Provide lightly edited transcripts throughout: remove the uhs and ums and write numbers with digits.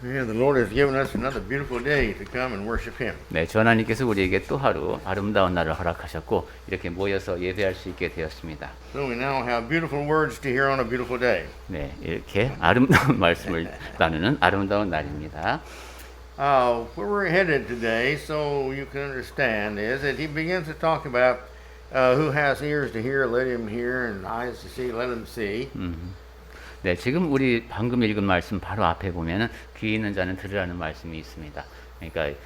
Yeah, the Lord has given us another beautiful day to come and worship Him. 네, 주 하나님께서 우리에게 또 하루 아름다운 날을 허락하셨고 이렇게 모여서 예배할 수 있게 되었습니다. So we now have beautiful words to hear on a beautiful day. 네, 이렇게 아름다운 말씀을 나누는 아름다운 날입니다. Where we're headed today, so you can understand, is that He begins to talk about who has ears to hear, let him hear, and eyes to see, let him see. 네, 지금 우리 방금 읽은 말씀 바로 앞에 보면은 귀 있는 자는 들으라는 말씀이 있습니다. 그러니까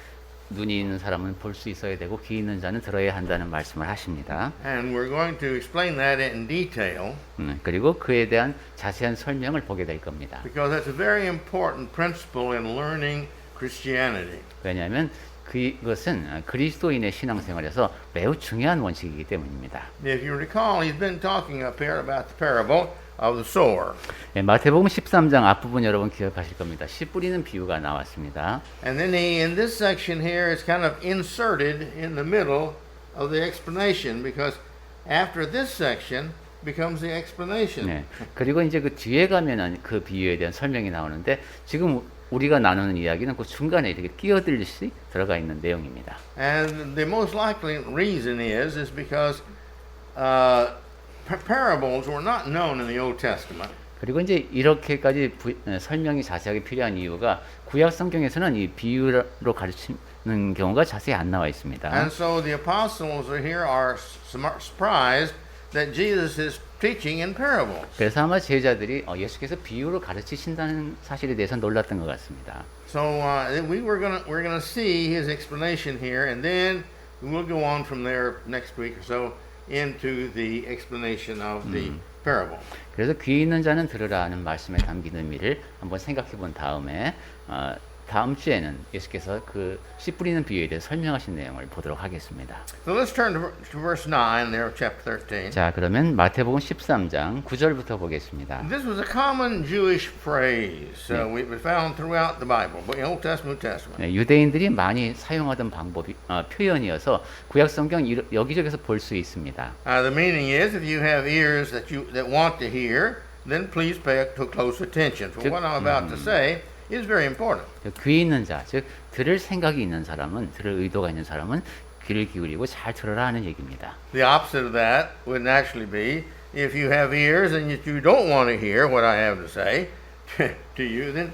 눈이 있는 사람은 볼 수 있어야 되고 귀 있는 자는 들어야 한다는 말씀을 하십니다. And we're going to explain that in detail 그리고 그에 대한 자세한 설명을 보게 될 겁니다. because that's a very important principle in learning Christianity. 왜냐하면 그것은 그리스도인의 신앙생활에서 매우 중요한 원칙이기 때문입니다. If you recall, he's been talking up here about the parable of the sower. 네, 마태복음 13장 앞부분 여러분 기억하실 겁니다. 씨 뿌리는 비유가 나왔습니다. And then he, in this section here, is kind of inserted in the middle of the explanation because after this section becomes the explanation. 네, 그리고 이제 그 뒤에 가면은 그 비유에 대한 설명이 나오는데 지금 우리가 나누는 이야기는 그 중간에 이렇게 끼어들듯이 들어가 있는 내용입니다. And the most likely reason is because parables were not known in the Old Testament. 그리고 이제 이렇게까지 설명이 자세하게 필요한 이유가 구약 성경에서는 이 비유로 가르치는 경우가 자세히 안 나와 있습니다. And so the apostles here are surprised that Jesus is teaching in parables. 그래서 아마 제자들이 예수께서 비유로 가르치신다는 사실에 대해서 놀랐던 것 같습니다. So we're gonna see his explanation here, and then we'll go on from there next week or so into the explanation of the parable. 그래서 귀 있는 자는 들으라 하는 말씀에 담긴 의미를 한번 생각해 본 다음에 다음 주에는 예수께서 그 씨 뿌리는 비유에 대해 설명하신 내용을 보도록 하겠습니다. So let's turn to verse 9 there of chapter 13. 자, 그러면 마태복음 13장 9절부터 보겠습니다. This was a common Jewish phrase we found throughout the Bible, both Old Testament, New Testament. 네, 유대인들이 많이 사용하던 표현이어서 구약 성경 여기저기서 볼 수 있습니다. The meaning is, if you have ears that want to hear, then please pay close attention. For what I'm about to say is very important. 귀 있는 자, 즉 들을 생각이 있는 사람은, 들을 의도가 있는 사람은 귀를 기울이고 잘 들으라 하는 얘기입니다. The opposite of that would naturally be, if you have ears and you don't want to hear what I have to say to you, then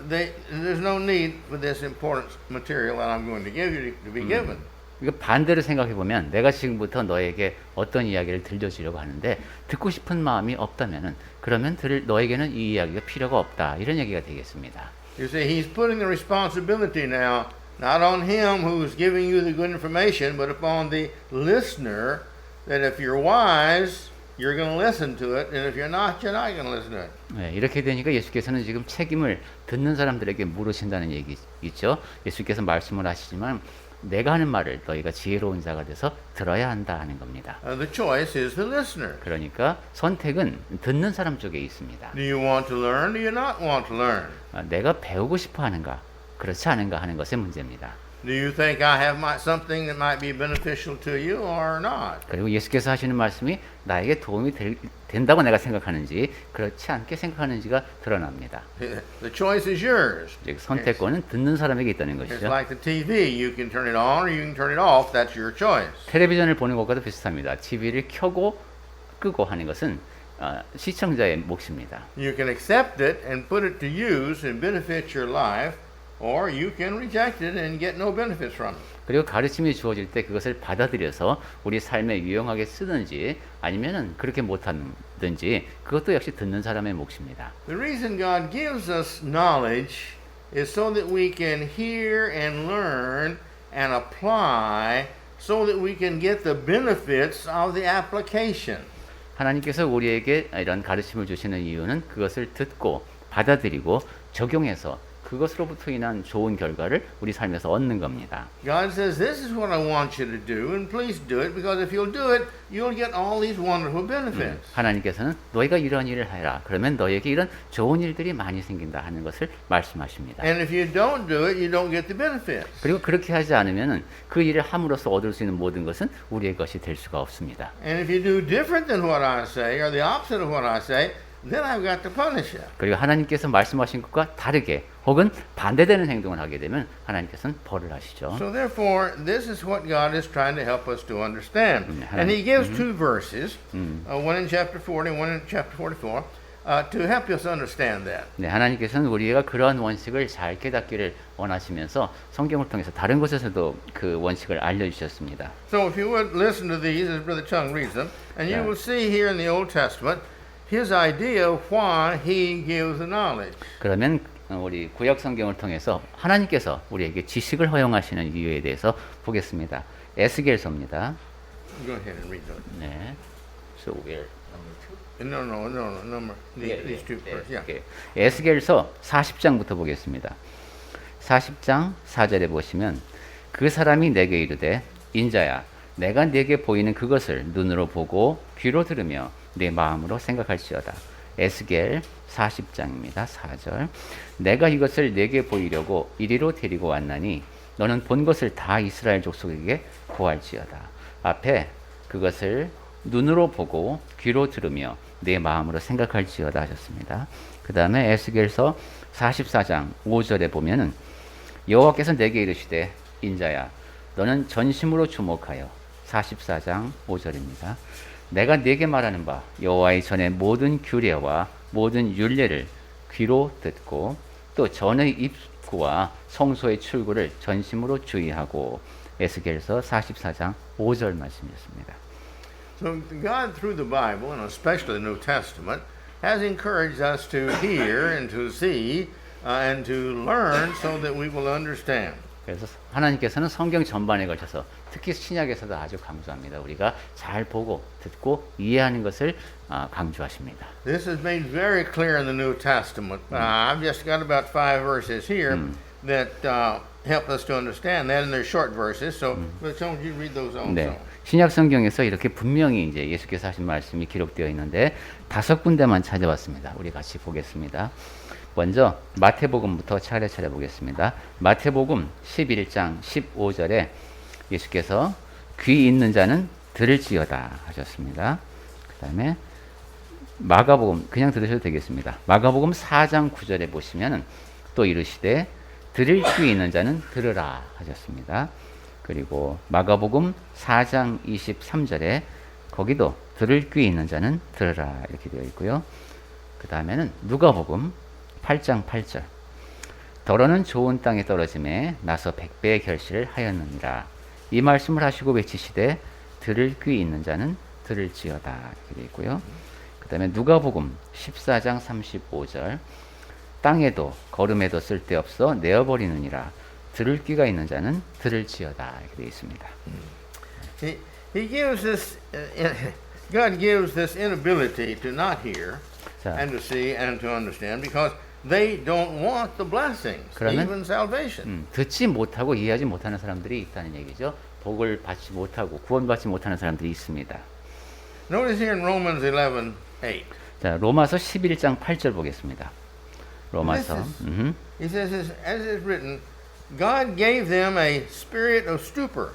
there's no need for this important material that I'm going to give you to be given. 이거 반대로 생각해 보면 내가 지금부터 너에게 어떤 이야기를 들려주려고 하는데 듣고 싶은 마음이 없다면은 그러면 너에게는 이 이야기가 필요가 없다 이런 얘기가 되겠습니다. You see, he's putting the responsibility now not on him who's giving you the good information, but upon the listener. That if you're wise, you're going to listen to it, and if you're not going to listen to it. 네, 이렇게 되니까 예수께서는 지금 책임을 듣는 사람들에게 물으신다는 얘기 있죠. 예수께서 말씀을 하시지만 내가 하는 말을 너희가 지혜로운 자가 돼서 들어야 한다 하는 겁니다. The choice is the listener. 그러니까 선택은 듣는 사람 쪽에 있습니다. Do you want to learn? Do you not want to learn? 내가 배우고 싶어 하는가, 그렇지 않은가 하는 것의 문제입니다. Do you think I have something that might be beneficial to you or not? 그리고 예수께서 하시는 말씀이 나에게 도움이 된다고 내가 생각하는지 그렇지 않게 생각하는지가 드러납니다. The choice is yours. 즉 선택권은 듣는 사람에게 있다는 It's 것이죠. like the TV. You can turn it on or you can turn it off. That's your choice. 텔레비전을 보는 것과도 비슷합니다. TV를 켜고 끄고 하는 것은 시청자의 몫입니다. You can accept it and put it to use and benefit your life, or you can reject it and get no benefits from it. 그리고 가르침이 주어질 때 그것을 받아들여서 우리 삶에 유용하게 쓰든지 아니면은 그렇게 못하든지 그것도 역시 듣는 사람의 몫입니다. The reason God gives us knowledge is so that we can hear and learn and apply so that we can get the benefits of the application. 하나님께서 우리에게 이런 가르침을 주시는 이유는 그것을 듣고 받아들이고 적용해서 그것으로부터 인한 좋은 결과를 우리 삶에서 얻는 겁니다. God says, this is what I want you to do, and please do it, because if you'll do it, you'll get all these wonderful benefits. 하나님께서는 너희가 이런 일을 해라. 그러면 너에게 이런 좋은 일들이 많이 생긴다 하는 것을 말씀하십니다. And if you don't do it, you don't get the benefits. 그리고 그렇게 하지 않으면 그 일을 함으로써 얻을 수 있는 모든 것은 우리의 것이 될 수가 없습니다. And if you do different than what I say, or the opposite of what I say, then I've got to punish you. 그리고 하나님께서 말씀하신 것과 다르게 혹은 반대되는 행동을 하게 되면 하나님께서는 벌을 하시죠. So therefore, this is what God is trying to help us to understand. And He gives two verses, one in chapter 40 and one in chapter 44, to help us understand that. 네, 하나님께서는 우리가 그러한 원칙을 잘 깨닫기를 원하시면서 성경을 통해서 다른 곳에서도 그 원칙을 알려주셨습니다. So if you would listen to these as Brother Chung reads them, and you Yeah. will see here in the Old Testament His idea of why He gives the knowledge. 그러면 우리 구약 성경을 통해서 하나님께서 우리에게 지식을 허용하시는 이유에 대해서 보겠습니다. 에스겔서입니다. Go ahead and read those. 네. So we're No, number these two first. Yeah. 네. 에스겔서 40장부터 보겠습니다. 40장 4절에 보시면 그 사람이 내게 이르되 인자야 내가 네게 보이는 그것을 눈으로 보고 귀로 들으며 내 마음으로 생각할지어다. 에스겔 40장입니다. 4절. 내가 이것을 네게 보이려고 이리로 데리고 왔나니 너는 본 것을 다 이스라엘 족속에게 고할지어다. 앞에 그것을 눈으로 보고 귀로 들으며 내 마음으로 생각할지어다 하셨습니다. 그 다음에 에스겔서 44장 5절에 보면은 여호와께서 내게 이르시되 인자야 너는 전심으로 주목하여 44장 5절입니다. 내가 네게 말하는 바 여호와의 전의 모든 규례와 모든 율례를 귀로 듣고 또 전의 입구와 성소의 출구를 전심으로 주의하고 에스겔서 44장 5절 말씀이었습니다. So God, through the Bible, and especially the New Testament, has encouraged us to hear and to see and to learn so that we will understand. 그래서 하나님께서는 성경 전반에 걸쳐서 특히 신약에서도 아주 강조합니다. 우리가 잘 보고 듣고 이해하는 것을 강조하십니다. This is made very clear in the New Testament. I've just got about 5 verses here that help us to understand that, and they're short verses. So, Brother Jones, you read those also. 네. 신약 성경에서 이렇게 분명히 이제 예수께서 하신 말씀이 기록되어 있는데 5군데만 찾아봤습니다. 우리 같이 보겠습니다. 먼저 마태복음부터 차례차례 보겠습니다. 마태복음 11장 15절에 예수께서 귀 있는 자는 들을지어다 하셨습니다. 그 다음에 마가복음 그냥 들으셔도 되겠습니다. 마가복음 4장 9절에 보시면은 또 이르시되 들을 귀 있는 자는 들으라 하셨습니다. 그리고 마가복음 4장 23절에 거기도 들을 귀 있는 자는 들으라 이렇게 되어 있고요. 그 다음에는 누가복음 8장 8절 더러는 좋은 땅에 떨어짐에 나서 100배의 결실을 하였느니라. 이 말씀을 하시고 외치시되 들을 귀 있는 자는 들을지어다 이렇게 되어 있고요. 그 다음에 누가복음 14장 35절 땅에도 걸음에도 쓸데없어 내어버리느니라. 들을 귀가 있는 자는 들을지어다 이렇게 되어 있습니다. He gives this, God gives this inability to not hear 자, and to see and to understand because they don't want the blessings, 그러면, even salvation. 듣지 못하고 이해하지 못하는 사람들이 있다는 얘기죠. 복을 받지 못하고 구원받지 못하는 사람들이 있습니다. Notice here in Romans 11:8. 자, 로마서 11장 8절 보겠습니다. 로마서. He says, as is written, God gave them a spirit of stupor.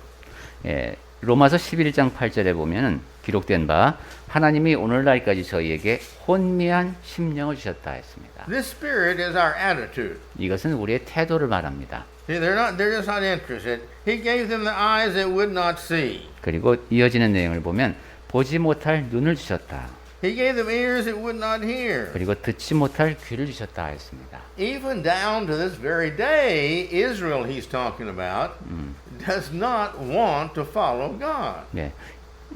예, 로마서 11장 8절에 보면은 기록된 바 하나님이 오늘날까지 저희에게 혼미한 심령을 주셨다 했습니다. This spirit is our attitude. 이것은 우리의 태도를 말합니다. See, they're just not interested. He gave them the eyes that would not see. 그리고 이어지는 내용을 보면 보지 못할 눈을 주셨다. He gave them ears that would not hear. 그리고 듣지 못할 귀를 주셨다 했습니다. Even down to this very day, Israel he's talking about does not want to follow God. 네.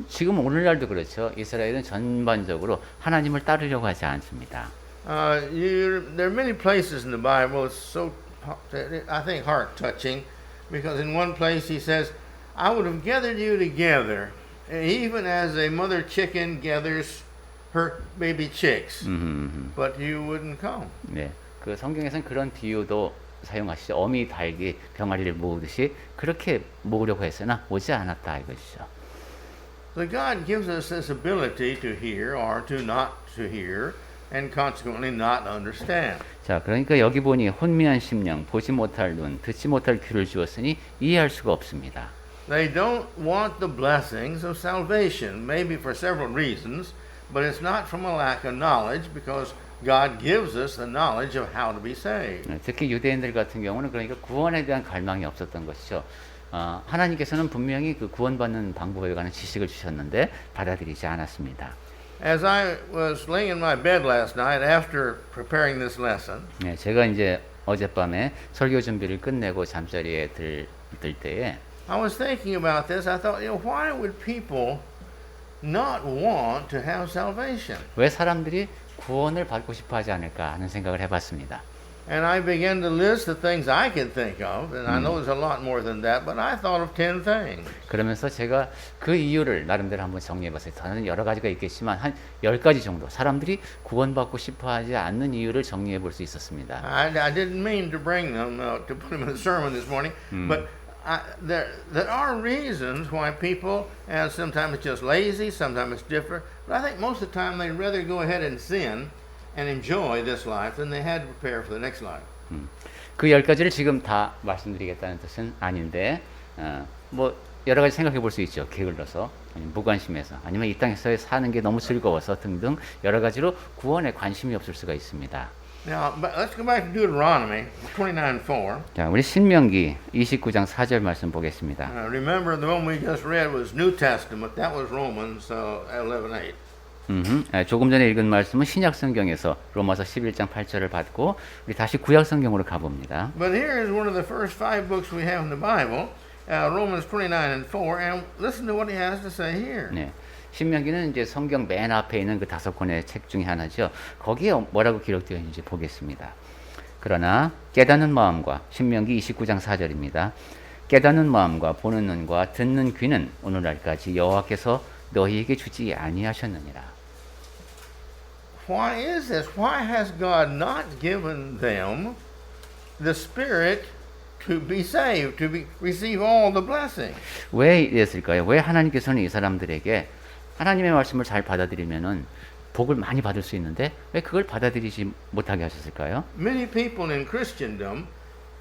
지금 오늘날도 그렇죠. 이스라엘은 전반적으로 하나님을 따르려고 하지 않습니다. There are many places in the Bible. It's so, I think, heart-touching, because in one place he says, "I would have gathered you together, even as a mother chicken gathers her baby chicks, but you wouldn't come." 네. 그 성경에서는 그런 비유도 사용하시죠. 어미 닭이 병아리를 모으듯이 그렇게 모으려고 했으나 오지 않았다 이것이죠. So God gives us this ability to hear or to not to hear, and consequently not understand. 자, 그러니까 여기 보니 혼미한 심령, 보지 못할 눈, 듣지 못할 귀를 주었으니 이해할 수가 없습니다. They don't want the blessings of salvation, maybe for several reasons, but it's not from a lack of knowledge because God gives us the knowledge of how to be saved. 특히 유대인들 같은 경우는 그러니까 구원에 대한 갈망이 없었던 것이죠. 하나님께서는 분명히 그 구원받는 방법에 관한 지식을 주셨는데 받아들이지 않았습니다. As I was laying in my bed last night after preparing this lesson, 네, 제가 이제 어젯밤에 설교 준비를 끝내고 잠자리에 들 때에 I was thinking about this. I thought, why would people not want to have salvation? 왜 사람들이 구원을 받고 싶어 하지 않을까 하는 생각을 해봤습니다. And I began to list the things I could think of, and I know there's a lot more than that, but I thought of 10 things. 그러면서 제가 그 이유를 나름대로 한번 정리해봤어요. 저는 여러 가지가 있겠지만 한 10가지 정도 사람들이 구원받고 싶어 하지 않는 이유를 정리해 볼 수 있었습니다. I didn't mean to bring them, to put them in the sermon this morning, but there are reasons why people, and sometimes it's just lazy, sometimes it's different, but I think most of the time they'd rather go ahead and sin and enjoy this life than they had to prepare for the next life. 그 10가지를 지금 다 말씀드리겠다는 뜻은 아닌데 뭐 여러 가지 생각해 볼 수 있죠. 게을러서 아니면 무관심해서 아니면 이 땅에서 사는 게 너무 즐거워서 등등 여러 가지로 구원에 관심이 없을 수가 있습니다. Now, but let's go back to Deuteronomy 29:4. 자, 우리 신명기 29장 4절 말씀 보겠습니다. Remember the one we just read was New Testament. That was Romans 11:8. 조금 전에 읽은 말씀은 신약 성경에서 로마서 11장 8절을 받고 우리 다시 구약 성경으로 가봅니다. But here is one of the first 5 books we have in the Bible, Romans 29:4, and listen to what he has to say here. 네. 신명기는 이제 성경 맨 앞에 있는 그 5권의 책 중에 하나죠. 거기에 뭐라고 기록되어 있는지 보겠습니다. 그러나 깨닫는 마음과 신명기 29장 4절입니다. 깨닫는 마음과 보는 눈과 듣는 귀는 오늘날까지 여호와께서 너희에게 주지 아니하셨느니라. Why is this? Why has God not given them the Spirit to be saved, receive all the blessings? 왜 이랬을까요? 왜 하나님께서는 이 사람들에게 하나님의 말씀을 잘 받아들이면은 복을 많이 받을 수 있는데 왜 그걸 받아들이지 못하게 하셨을까요? Many people in Christendom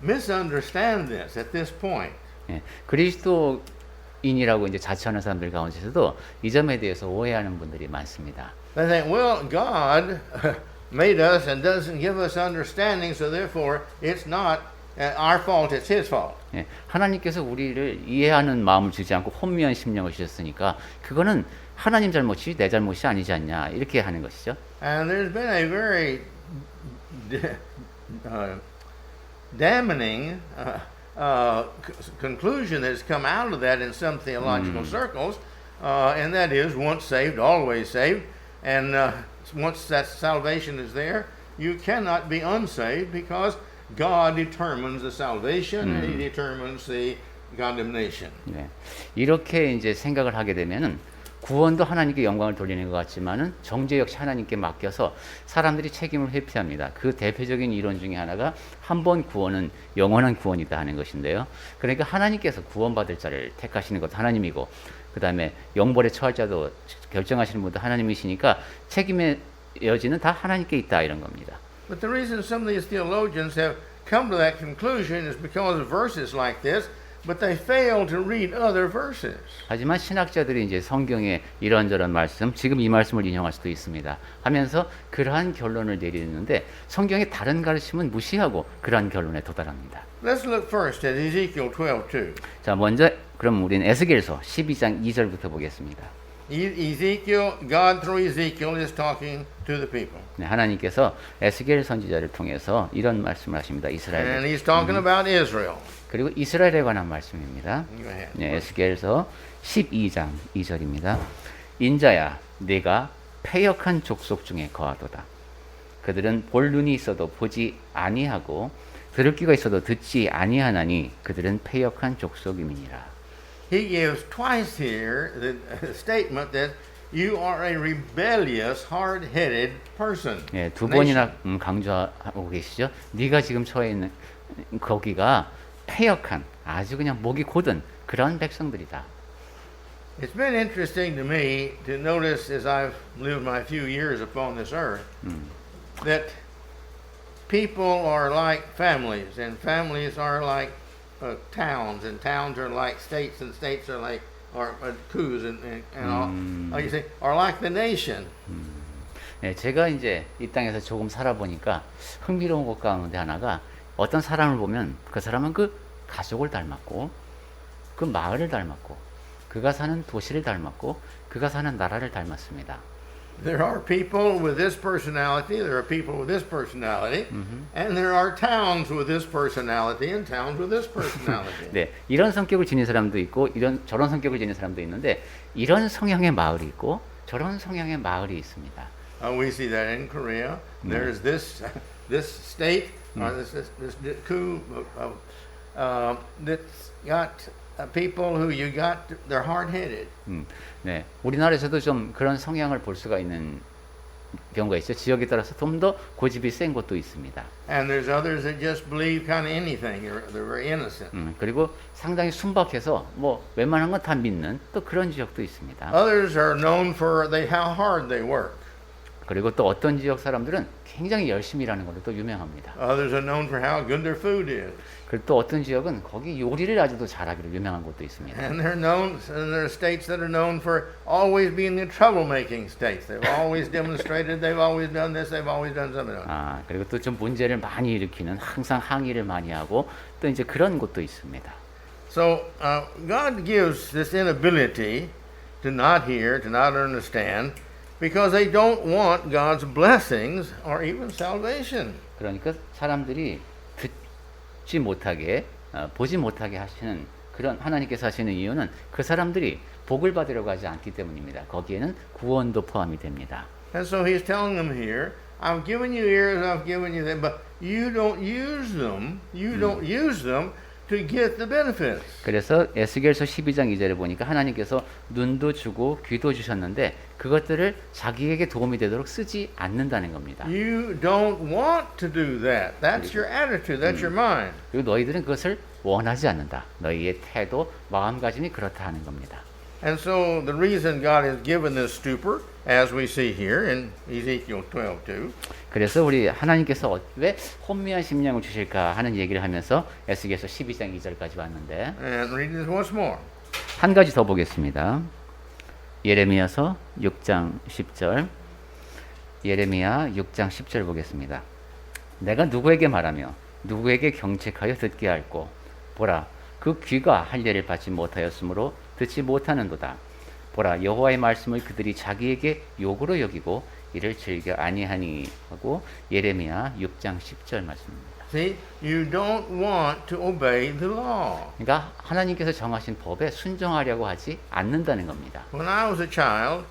misunderstand this at this point. 예, 그리스도인이라고 이제 자처하는 사람들 가운데서도 이 점에 대해서 오해하는 분들이 많습니다. They think, well, God made us and doesn't give us understanding, so therefore it's not our fault, it's His fault. 예, 하나님께서 우리를 이해하는 마음을 주지 않고 혼미한 심령을 주셨으니까 그거는 하나님 잘못이 내 잘못이 아니지 않냐 이렇게 하는 것이죠. And there's been a very damning conclusion that has come out of that in some theological circles, and that is once saved, always saved. And once that salvation is there, you cannot be unsaved because God determines the salvation and He determines the condemnation. 네. 이렇게 이제 생각을 하게 되면은 구원도 하나님께 영광을 돌리는 것 같지만은 정죄 역시 하나님께 맡겨서 사람들이 책임을 회피합니다. 그 대표적인 이론 중에 하나가 한 번 구원은 영원한 구원이다 하는 것인데요. 그러니까 하나님께서 구원받을 자를 택하시는 것도 하나님이고 그 다음에 영벌에 처할 자도 결정하시는 분도 하나님이시니까 책임의 여지는 다 하나님께 있다 이런 겁니다. But the reason some of these theologians have come to that conclusion is because of verses like this, but they fail to read other verses. 하지만 신학자들이 이제 성경의 이런저런 말씀, 지금 이 말씀을 인용할 수도 있습니다. 하면서 그러한 결론을 내리는데 성경의 다른 가르침은 무시하고 그러한 결론에 도달합니다. Let's look first at Ezekiel 12:2. 자, 먼저 그럼 우리는 에스겔서 12장 2절부터 보겠습니다. Ezekiel, God through Ezekiel is talking to the people. 네, 하나님께서 에스겔 선지자를 통해서 이런 말씀을 하십니다. 이스라엘. And he's talking about Israel. 그리고 이스라엘에 관한 말씀입니다. Go ahead. 네, 에스겔서 12장 2절입니다. 인자야, 네가 패역한 족속 중에 거하도다. 그들은 볼 눈이 있어도 보지 아니하고 들을 귀가 있어도 듣지 아니하나니 그들은 패역한 족속임이니라. He gives twice here the statement that you are a rebellious, hard-headed person. 예, 두 번이나 강조하고 계시죠. 네가 지금 처해 있는 거기가 패역한 아주 그냥 목이 곧은 그런 백성들이다. It's been interesting to me to notice as I've lived my few years upon this earth that people are like families and families are like towns and towns are like states and states are like or coups and all, you say, are like the nation. 네, 제가 이제 이 땅에서 조금 살아보니까 흥미로운 것 가운데 하나가 어떤 사람을 보면 그 사람은 그 가족을 닮았고 그 마을을 닮았고 그가 사는 도시를 닮았고 그가 사는 나라를 닮았습니다. There are people with this personality, there are people with this personality, and there are towns with this personality and towns with this personality. 네, 이런 성격을 지닌 사람도 있고 저런 성격을 지닌 사람도 있는데 이런 성향의 마을이 있고 저런 성향의 마을이 있습니다. We see that in Korea. There's this state, this coup that's got people who you got, they're hard-headed. 네, 우리나라에서도 좀 그런 성향을 볼 수가 있는 경우가 있죠. 지역에 따라서 좀 더 고집이 센 곳도 있습니다. And there's others that just believe kind of anything. They're very innocent. 그리고 상당히 순박해서 뭐 웬만한 건 다 믿는 또 그런 지역도 있습니다. Others are known for how hard they work. 그리고 또 어떤 지역 사람들은 굉장히 열심히 일하는 걸로 또 유명합니다. Others are known for how good their food is. 그리고 또 어떤 지역은 거기 요리를 아주도 잘하기로 유명한 곳도 있습니다. And there are states that are known for always being the troublemaking states. They've always demonstrated, they've always done this, they've always done something else. 그리고 또 좀 문제를 많이 일으키는 항상 항의를 많이 하고 또 이제 그런 곳도 있습니다. So God gives this inability to not hear, to not understand, because they don't want God's blessings or even salvation. 그러니까 사람들이 듣지 못하게 보지 못하게 하시는 그런 하나님께서 하시는 이유는 그 사람들이 복을 받으려고 하지 않기 때문입니다. 거기에는 구원도 포함이 됩니다. And so he's telling them here, I've given you ears, I've given you them, but you don't use them. You don't use them to get the benefits. 그래서 에스겔서 12장 2절에 보니까 하나님께서 눈도 주고 귀도 주셨는데 그것들을 자기에게 도움이 되도록 쓰지 않는다는 겁니다. You don't want to do that. That's your attitude. That's your mind. 그리고 너희들은 그것을 원하지 않는다. 너희의 태도, 마음가짐이 그렇다 하는 겁니다. And so the reason God has given this stupor, as we see here in Ezekiel 12:2, 그래서 우리 하나님께서 왜 혼미한 심령을 주실까 하는 얘기를 하면서 에스겔서 12장 2절까지 왔는데 and read this once more. 한 가지 더 보겠습니다. 예레미야서 6장 10절 예레미야 6장 10절 보겠습니다. 내가 누구에게 말하며 누구에게 경책하여 듣게 할꼬 보라 그 귀가 할례를 받지 못하였으므로 듣지 못하는도다. 보라 여호와의 말씀을 그들이 자기에게 욕으로 여기고 이를 즐겨 아니하니 하고 예레미야 6장 10절 말씀입니다. See, you don't want to obey the law. 그러니까 하나님께서 정하신 법에 순종하려고 하지 않는다는 겁니다. When I was a child,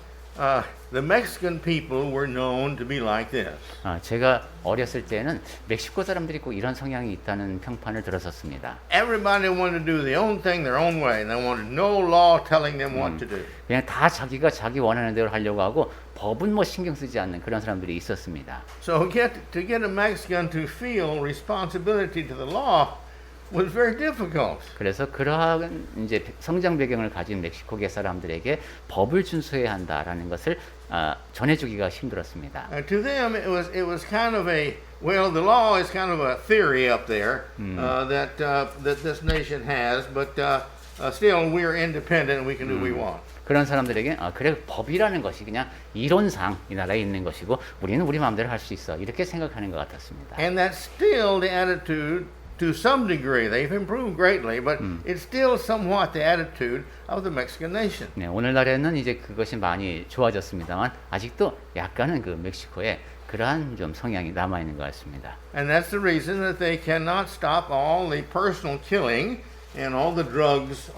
the Mexican people were known to be like this. 제가 어렸을 때는 멕시코 사람들이 꼭 이런 성향이 있다는 평판을 들었었습니다. Everybody wanted to do their own thing their own way. They wanted no law telling them what to do. 그냥 다 자기가 자기 원하는 대로 하려고 하고 법은 뭐 신경 쓰지 않는 그런 사람들이 있었습니다. So to get a Mexican to feel responsibility to the law was very difficult. 그래서 그러한 이제 성장 배경을 가진 멕시코계 사람들에게 법을 준수해야 한다라는 것을 전해주기가 힘들었습니다. To them, it was kind of the law is kind of a theory up there that this nation has, but still we're independent and we can do what we want. 그런 사람들에게 그래 법이라는 것이 그냥 이론상 이 나라에 있는 것이고 우리는 우리 마음대로 할 수 있어 이렇게 생각하는 것 같았습니다. And that's still the attitude to some degree. They've improved greatly, but it's still somewhat the attitude of the Mexican nation. 네, 오늘날에는 이제 그것이 많이 좋아졌습니다만 아직도 약간은 그 멕시코에 그러한 좀 성향이 남아 있는 것 같습니다. And that's the reason that they cannot stop all the personal killing and all the drugs,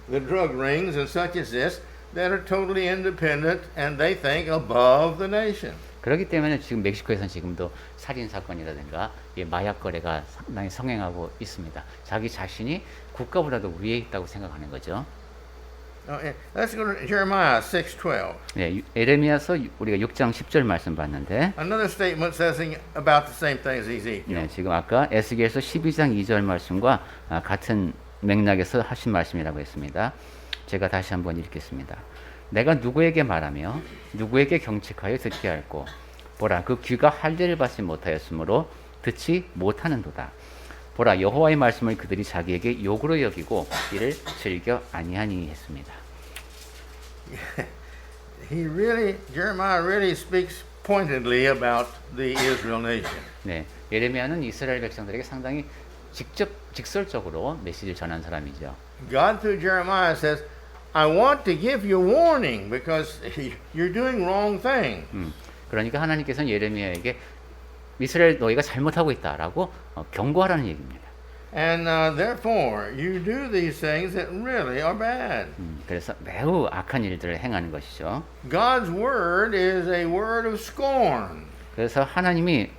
the drug rings and such as this that are totally independent and they think above the nation. 그렇기 때문에 지금 멕시코에서는 지금도 살인 사건이라든가 마약 거래가 상당히 성행하고 있습니다. 자기 자신이 국가보다도 위에 있다고 생각하는 거죠. Let's go to Jeremiah 6:12. 네, 에레미야서 우리가 6장 10절 말씀 봤는데 Another statement says about the same thing as Ezekiel. 네, 지금 아까 에스겔서 12장 2절 말씀과 같은 맥락에서 하신 말씀이라고 했습니다. 제가 다시 한번 읽겠습니다. 내가 누구에게 말하며 누구에게 경책하여 듣게 할꼬 보라 그 귀가 할례를 받지 못하였으므로 듣지 못하는도다. 보라 여호와의 말씀을 그들이 자기에게 욕으로 여기고 이를 즐겨 아니하니 했습니다. Jeremiah really speaks pointedly about the Israel nation. 네, 예레미야는 이스라엘 백성들에게 상당히 직설적으로 메시지를 전한 사람이죠. God through Jeremiah says, I want to give you warning because you're doing wrong things. 그러니까 하나님께서는 예레미야에게 이스라엘 너희가 잘못하고 있다라고 경고하라는 얘기입니다. And therefore, you do these things that really are bad. 그래서 매우 악한 일들을 행하는 것이죠. God's word is a word of scorn. 그래서 하나님의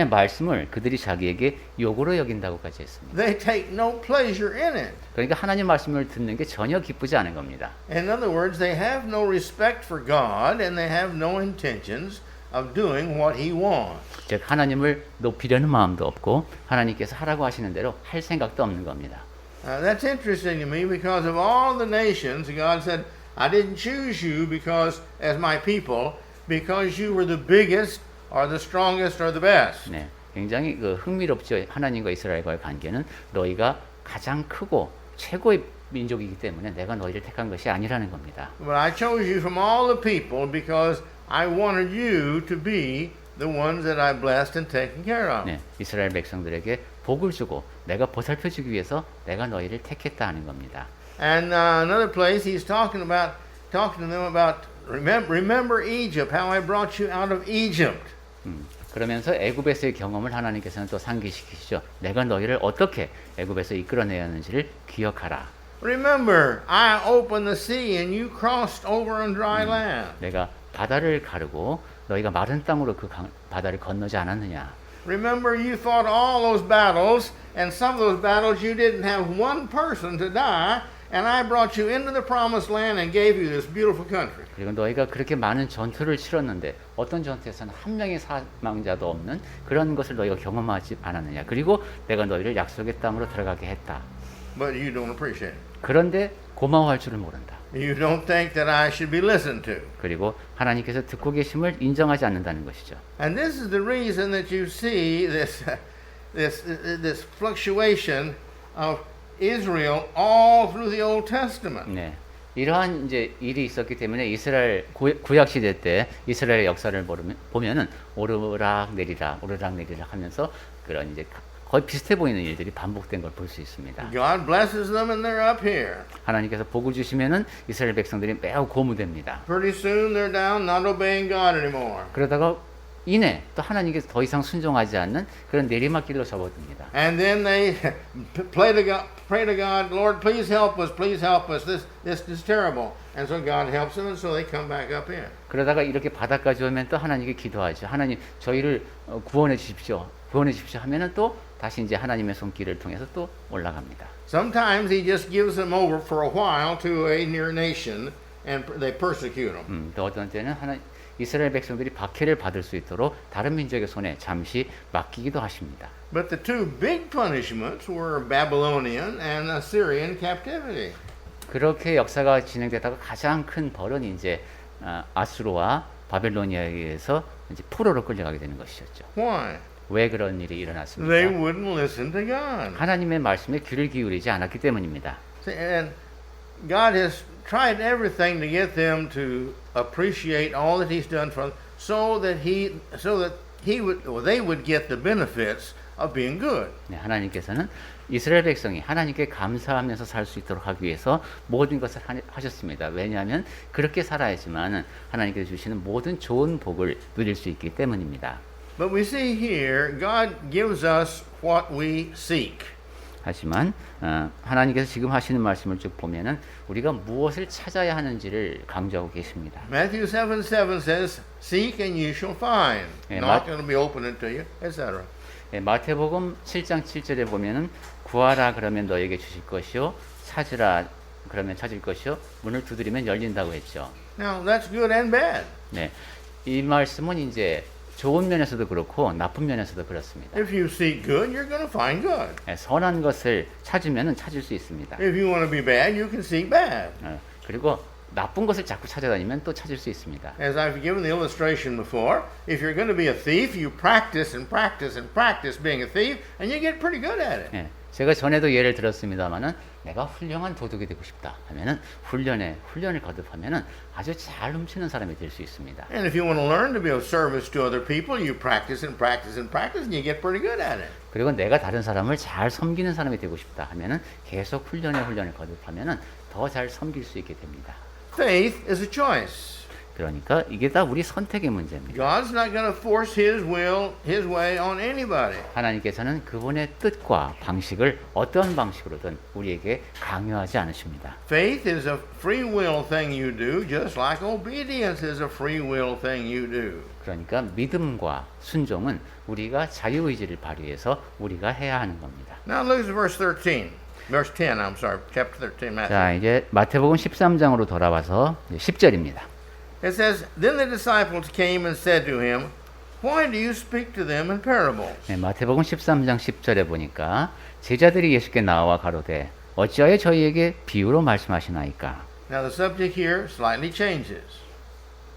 말씀을 그들이 자기에게 욕으로 여긴다고까지 했습니다. They take no pleasure in it. 그러니까 하나님 말씀을 듣는 게 전혀 기쁘지 않은 겁니다. In other words, they have no respect for God and they have no intentions of doing what He wants. 즉 하나님을 높이려는 마음도 없고 하나님께서 하라고 하시는 대로 할 생각도 없는 겁니다. That's interesting to me because of all the nations, God said, I didn't choose you because as my people, because you were the biggest or the strongest or the best. 네, 굉장히 흥미롭죠. 하나님과 이스라엘과의 관계는 너희가 가장 크고 최고의 민족이기 때문에 내가 너희를 택한 것이 아니라는 겁니다. But I chose you from all the people because I wanted you to be the ones that I blessed and taken care of. 네, 이스라엘 백성들에게 복을 주고 내가 보살펴주기 위해서 내가 너희를 택했다 하는 겁니다. And another place, he's talking to them about remember Egypt, how I brought you out of Egypt. 그러면서 애굽에서의 경험을 하나님께서는 또 상기시키시죠. 내가 너희를 어떻게 애굽에서 이끌어내었는지를 기억하라. Remember, I opened the sea and you crossed over on dry land. 내가 바다를 가르고 너희가 마른 땅으로 그 바다를 건너지 않았느냐. Remember, you fought all those battles, and some of those battles you didn't have one person to die, and I brought you into the promised land and gave you this beautiful country. 그리고 너희가 그렇게 많은 전투를 치렀는데 어떤 전투에서는 한 명의 사망자도 없는 그런 것을 너희가 경험하지 않았느냐. 그리고 내가 너희를 약속의 땅으로 들어가게 했다. But you don't appreciate it. 그런데 고마워할 줄을 모른다. You don't think that I should be listened to. 그리고 하나님께서 듣고 계심을 인정하지 않는다는 것이죠. And this is the reason that you see this fluctuation of Israel all through the Old Testament. 네, 이러한 이제 일이 있었기 때문에 이스라엘 구약 시대 때 이스라엘의 역사를 보면은 오르락 내리락 하면서 그런 이제 거의 비슷해 보이는 일들이 반복된 걸 볼 수 있습니다. God blesses them and they're up here. 하나님께서 복을 주시면은 이스라엘 백성들이 매우 고무됩니다. Pretty soon they're down, not obeying God anymore. 그러다가 이내 또 하나님께서 더 이상 순종하지 않는 그런 내리막길로 접어듭니다. And then they pray to God, Lord, please help us, this is terrible. And so God helps them, and so they come back up here. 그러다가 이렇게 바닥까지 오면 또 하나님께 기도하죠. 하나님 저희를 구원해 주십시오 하면은 또 다시 이제 하나님의 손길을 통해서 또 올라갑니다. Sometimes He just gives them over for a while to a near nation, and they persecute them. 또 어떤 때는 이스라엘 백성들이 박해를 받을 수 있도록 다른 민족의 손에 잠시 맡기기도 하십니다. But the two big punishments were Babylonian and Assyrian captivity. 그렇게 역사가 진행되다가 가장 큰 벌은 이제 아수르와 바벨로니아에 의해서 이제 포로로 끌려가게 되는 것이었죠. Why? 왜 그런 일이 일어났습니까? They wouldn't listen to God. 하나님의 말씀에 귀를 기울이지 않았기 때문입니다. And God has tried everything to get them to appreciate all that He's done for them, so that they would get the benefits of being good. 네, 하나님께서는 이스라엘 백성이 하나님께 감사하면서 살 수 있도록 하기 위해서 모든 것을 하셨습니다. 왜냐하면 그렇게 살아야지만 하나님께서 주시는 모든 좋은 복을 누릴 수 있기 때문입니다. But we see here, God gives us what we seek. 하지만 하나님께서 지금 하시는 말씀을 쭉 보면은 우리가 무엇을 찾아야 하는지를 강조하고 계십니다. Matthew 7:7 says, "Seek and you shall find; knock and it will be opened to you," etc. 네, 마태복음 7장 7절에 보면은 구하라 그러면 너에게 주실 것이요 찾으라 그러면 찾을 것이요 문을 두드리면 열린다고 했죠. Now that's good and bad. 네, 이 말씀은 이제 좋은 면에서도 그렇고 나쁜 면에서도 그렇습니다. If you seek good, you're going to find good. 네, 선한 것을 찾으면은 찾을 수 있습니다. If you want to be bad, you can seek bad. 그리고 나쁜 것을 자꾸 찾아다니면 또 찾을 수 있습니다. As I've given the illustration before, if you're going to be a thief, you practice and practice and practice being a thief, and you get pretty good at it. 예, 제가 전에도 예를 들었습니다만은 내가 훌륭한 도둑이 되고 싶다 하면은 훈련을 거듭하면은 아주 잘 훔치는 사람이 될 수 있습니다. And if you want to learn to be of service to other people, you practice and practice and practice, and you get pretty good at it. 그리고 내가 다른 사람을 잘 섬기는 사람이 되고 싶다 하면은 계속 훈련을 거듭하면은 더 잘 섬길 수 있게 됩니다. Faith is a choice. 그러니까 이게 다 우리 선택의 문제입니다. God's not going to force His will, His way on anybody. 하나님께서는 그분의 뜻과 방식을 어떤 방식으로든 우리에게 강요하지 않으십니다. Faith is a free will thing you do, just like obedience is a free will thing you do. 그러니까 믿음과 순종은 우리가 자유의지를 발휘해서 우리가 해야 하는 겁니다. Now look at verse 13. Verse 10, I'm sorry, chapter 13, Matthew. 자, 이제 마태복음 13장으로 돌아와서 10절입니다. It says, Then the disciples came and said to him, Why do you speak to them in parables? 네, 마태복음 13장 10절에 보니까 제자들이 예수께 나와 가로되 어찌하여 저희에게 비유로 말씀하시나이까? Now the subject here slightly changes.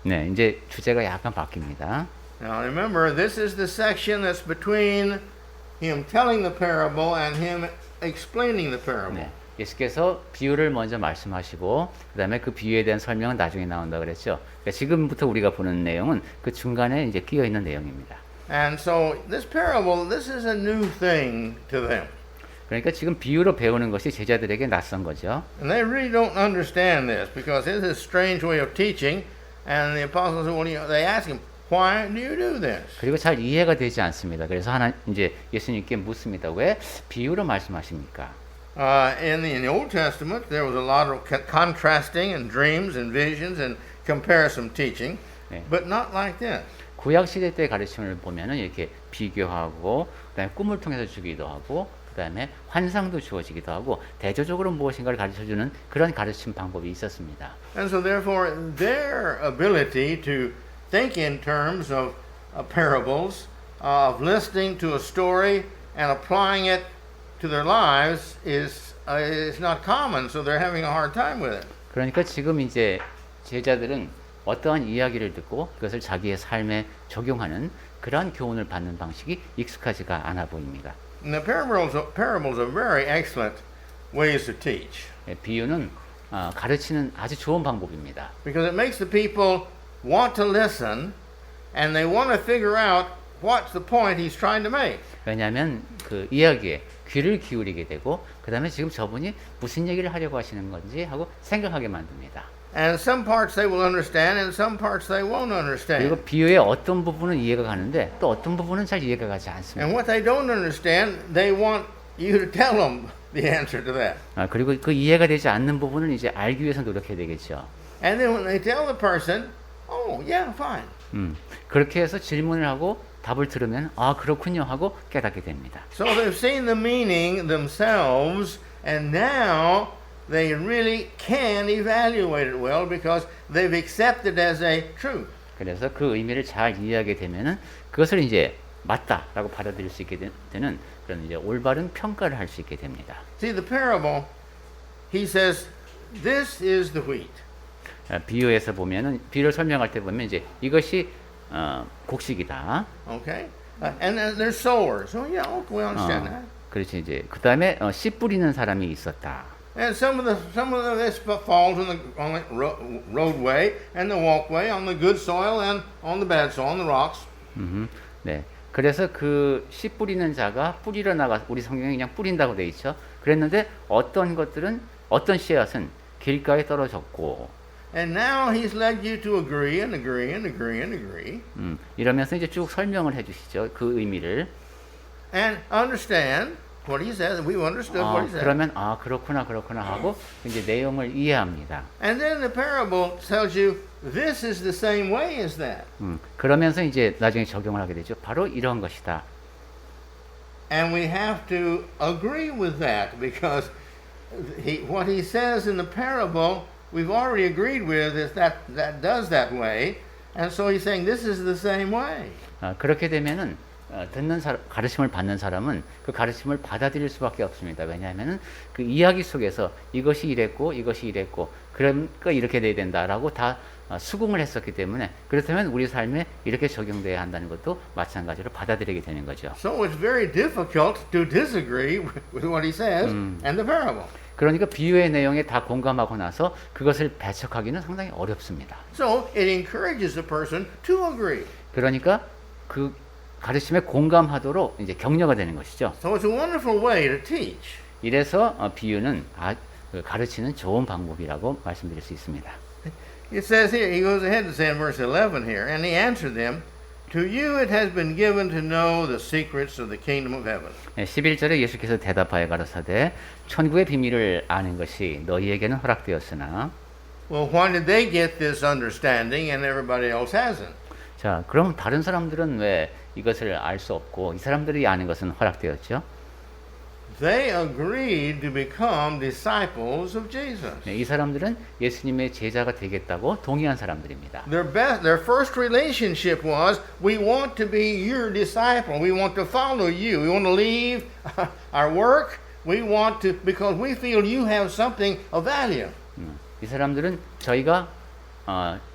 네, 이제 주제가 약간 바뀝니다. Now remember, this is the section that's between him telling the parable and him explaining the parable. 네, 예수께서 비유를 먼저 말씀하시고 그 다음에 그 비유에 대한 설명은 나중에 나온다 그랬죠. 그러니까 지금부터 우리가 보는 내용은 그 중간에 이제 끼어 있는 내용입니다. And so this parable, this is a new thing to them. 그러니까 지금 비유로 배우는 것이 제자들에게 낯선 거죠. And they really don't understand this because this is a strange way of teaching. And the apostles, they ask him, Why do you do this? 그리고 잘 이해가 되지 않습니다. 그래서 이제 예수님께 묻습니다. 왜 비유로 말씀하십니까? In the Old Testament, there was a lot of contrasting and dreams and visions and comparison teaching, 네. but not like this. 구약 시대 때 가르침을 보면은 이렇게 비교하고 그다음에 꿈을 통해서 주기도 하고 그다음에 환상도 주어지기도 하고 대조적으로 무엇인가를 가르쳐주는 그런 가르침 방법이 있었습니다. And so therefore, their ability to think in terms of parables, of listening to a story and applying it to their lives is not common. So they're having a hard time with it. 그러니까 지금 이제 제자들은 어떠한 이야기를 듣고 그것을 자기의 삶에 적용하는 그러한 교훈을 받는 방식이 익숙하지가 않아 보입니다. And the parables are very excellent ways to teach 비유는 가르치는 아주 좋은 방법입니다. because it makes the people want to listen and they want to figure out what's the point he's trying to make. 왜냐하면 그 이야기에 귀를 기울이게 되고 그 다음에 지금 저분이 무슨 얘기를 하려고 하시는 건지 하고 생각하게 만듭니다. And some parts they will understand and some parts they won't understand. 그리고 비유의 어떤 부분은 이해가 가는데 또 어떤 부분은 잘 이해가 가지 않습니다. And what they don't understand, they want you to tell them the answer to that. 그리고 그 이해가 되지 않는 부분은 이제 알기 위해서 노력해야 되겠죠. And then when they tell the person, oh, yeah, fine. 그렇게 해서 질문을 하고 답을 들으면 아 그렇군요 하고 깨닫게 됩니다. So they've seen the meaning themselves and now they really can evaluate it well because they've accepted as a truth. 그래서 그 의미를 잘 이해하게 되면은 그것을 이제 맞다라고 받아들일 수 있게 되는 그런 이제 올바른 평가를 할 수 있게 됩니다. See the parable, he says, this is the wheat. 비유에서 보면은 비유를 설명할 때 보면 이제 이것이 곡식이다. Okay? And then there's sowers. Oh yeah, okay, we understand that. 그렇지 이제 그 다음에 씨 뿌리는 사람이 있었다. And some of this falls on the roadway and the walkway, on the good soil and on the bad soil, on the rocks. 네. 그래서 그 씨 뿌리는 자가 뿌리러 나가 우리 성경에 그냥 뿌린다고 돼 있죠. 그랬는데 어떤 것들은 어떤 씨앗은 길가에 떨어졌고. And now he's led you to agree and agree and agree and agree. 이러면서 이제 쭉 설명을 해주시죠. 그 의미를. And understand what he says. We've understood what he says. 그러면 그렇구나 하고 이제 내용을 이해합니다. And then the parable tells you this is the same way as that. 그러면서 이제 나중에 적용을 하게 되죠. 바로 이런 것이다. And we have to agree with that because what he says in the parable we've already agreed with is that does that way. And so he's saying this is the same way. 그렇게 되면은 듣는 가르침을 받는 사람은 그 가르침을 받아들일 수밖에 없습니다. 왜냐하면은 그 이야기 속에서 이것이 이랬고 이것이 이랬고 그러니까 이렇게 돼야 된다라고 다 수긍을 했었기 때문에 그렇다면 우리 삶에 이렇게 적용돼야 한다는 것도 마찬가지로 받아들이게 되는 거죠. So it's very difficult to disagree with what he says and the parable. 그러니까 비유의 내용에 다 공감하고 나서 그것을 배척하기는 상당히 어렵습니다. So it encourages the person to agree. 그러니까 그 가르침에 공감하도록 이제 격려가 되는 것이죠. So it's a wonderful way to teach. 이래서 비유는 가르치는 좋은 방법이라고 말씀드릴 수 있습니다. It says here, he goes ahead to say in verse 11 here, and he answered them, To you it has been given to know the secrets of the kingdom of heaven. 11절에 예수께서 대답하여 가라사대 천국의 비밀을 아는 것이 너희에게는 허락되었으나 Well, why did they get this understanding and everybody else hasn't? 자, 그럼 다른 사람들은 왜 이것을 알 수 없고 이 사람들이 아는 것은 허락되었죠? They agreed to become disciples of Jesus. 이 사람들은 예수님의 제자가 되겠다고 동의한 사람들입니다. Their first relationship was, we want to be your disciple. We want to follow you. We want to leave our work. We want to, because we feel you have something of value. 이 사람들은 저희가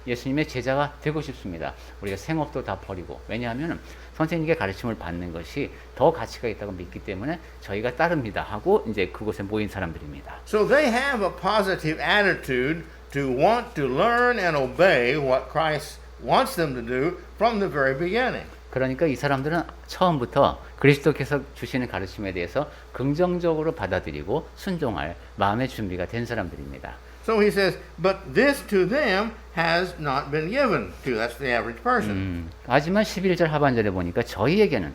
예수님의 제자가 되고 싶습니다. 우리가 생업도 다 버리고 왜냐하면 선생님께 가르침을 받는 것이 더 가치가 있다고 믿기 때문에 저희가 따릅니다 하고 이제 그곳에 모인 사람들입니다. So they have a positive attitude to want to learn and obey what Christ wants them to do from the very beginning. 그러니까 이 사람들은 처음부터 그리스도께서 주시는 가르침에 대해서 긍정적으로 받아들이고 순종할 마음의 준비가 된 사람들입니다. So he says, but this to them has not been given to. That's the average person. 하지만 11절 하반절에 보니까 저희에게는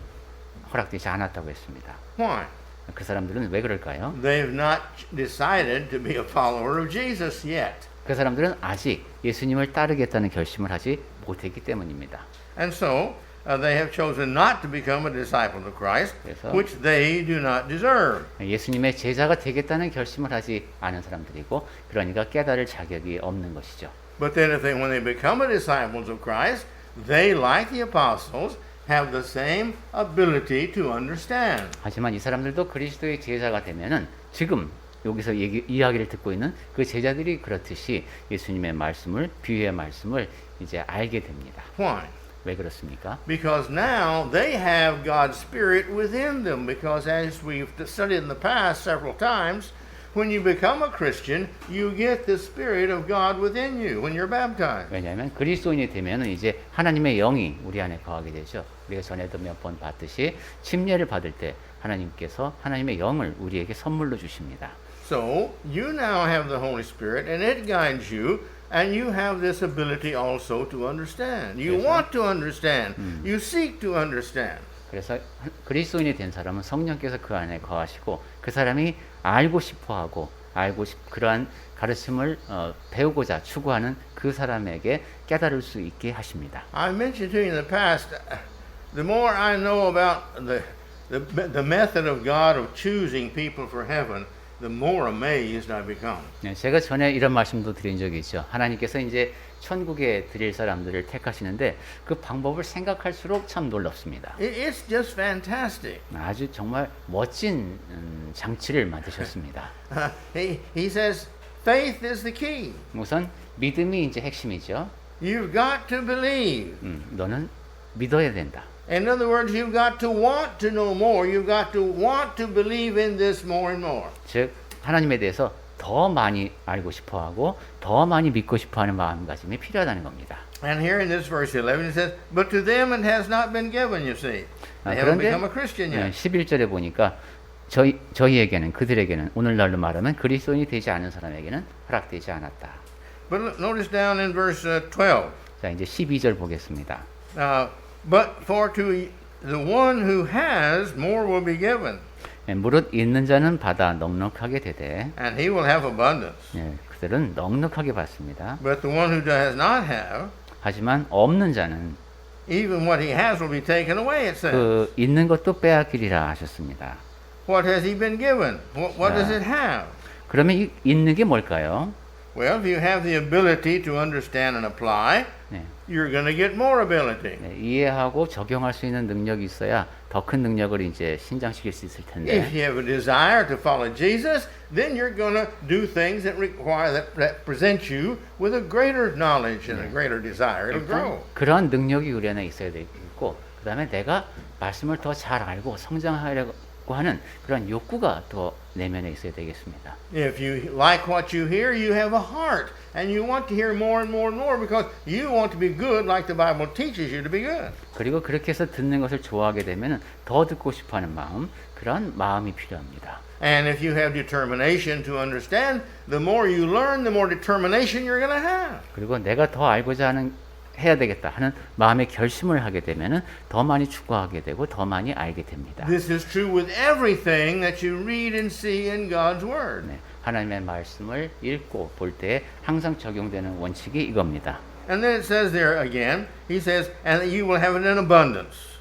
허락되지 않았다고 했습니다. Why? 그 사람들은 왜 그럴까요? They've not decided to be a follower of Jesus yet. 그 사람들은 아직 예수님을 따르겠다는 결심을 하지 못했기 때문입니다. And so they have chosen not to become a disciple of Christ, 그래서 which they do not deserve. 예수님의 제자가 되겠다는 결심을 하지 않은 사람들이고 그러니까 깨달을 자격이 없는 것이죠. But then when they become a disciples of Christ, they, like the apostles, have the same ability to understand. 하지만 이 사람들도 그리스도의 제자가 되면은 지금 여기서 이야기를 듣고 있는 그 제자들이 그렇듯이 예수님의 말씀을 비유의 말씀을 이제 알게 됩니다. Why? 왜 그렇습니까? Because now they have God's Spirit within them. Because as we've studied in the past several times, when you become a Christian, you get the Spirit of God within you when you're baptized. 왜냐하면 그리스도인이 되면은 이제 하나님의 영이 우리 안에 거하게 되죠. 우리가 전에도 몇 번 봤듯이 침례를 받을 때 하나님께서 하나님의 영을 우리에게 선물로 주십니다. So you now have the Holy Spirit, and it guides you. And you have this ability also to understand. You want to understand. You seek to understand. 그래서 그리스도인이 된 사람은 성령께서 그 안에 거하시고 그 사람이 알고 싶어하고 그러한 가르침을 배우고자 추구하는 그 사람에게 깨달을 수 있게 하십니다. I mentioned to you in the past, the more I know about the method of God of choosing people for heaven, the more amazed I become. 제가 전에 이런 말씀도 드린 적이 있죠. 하나님께서 이제 천국에 드릴 사람들을 택하시는데 그 방법을 생각할수록 참 놀랍습니다. It's just fantastic. 아주 정말 멋진 장치를 만드셨습니다. He says, faith is the key. 우선 믿음이 이제 핵심이죠. You've got to believe. 너는 믿어야 된다. In other words, you've got to want to know more. You've got to want to believe in this more and more. 즉 하나님에 대해서 더 많이 알고 싶어하고 더 많이 믿고 싶어하는 마음가짐이 필요하다는 겁니다. And here in this verse 11 it says, but to them it has not been given, you see. They haven't 그런데 become a Christian yet. 11절에 보니까 저희에게는 그들에게는 오늘날로 말하면 그리스도인이 되지 않은 사람에게는 허락되지 않았다. But notice down in verse 12. 자, 이제 12절 보겠습니다. But for to the one who has, more will be given. 무릇 있는 자는 받아 넉넉하게 되되 And he will have abundance. 그들은 넉넉하게 받습니다. But the one who does not have, 하지만 없는 자는 even what he has will be taken away, it says. 그 있는 것도 빼앗기리라 하셨습니다. What has he been given? What does it have? 그러면 있는 게 뭘까요? Well, if you have the ability to understand and apply, you're going to get more ability. 네, 이해하고 적용할 수 있는 능력이 있어야 더 큰 능력을 이제 신장시킬 수 있을 If 텐데 you have a desire to follow Jesus, then you're going to do things that require that present you with a greater knowledge and a greater desire. It'll grow. 그러한 능력이 우리 안에 있어야 되고 그다음에 내가 말씀을 더 잘 알고 성장하려고 하는 그런 욕구가 더 내면에 있어야 되겠습니다. If you like what you hear, you have a heart, and you want to hear more and more and more because you want to be good like the Bible teaches you to be good. 그리고 그렇게 해서 듣는 것을 좋아하게 되면 더 듣고 싶어하는 마음, 그런 마음이 필요합니다. And if you have determination to understand, the more you learn, the more determination you're going to have. 그리고 내가 더 알고자 하는 해야 되겠다 하는 마음의 결심을 하게 되면은 더 많이 추구하게 되고 더 많이 알게 됩니다. This is true with everything that you read and see in God's Word. 네, 하나님의 말씀을 읽고 볼 때 항상 적용되는 원칙이 이겁니다. And then it says there again, he says, and that you will have it in abundance.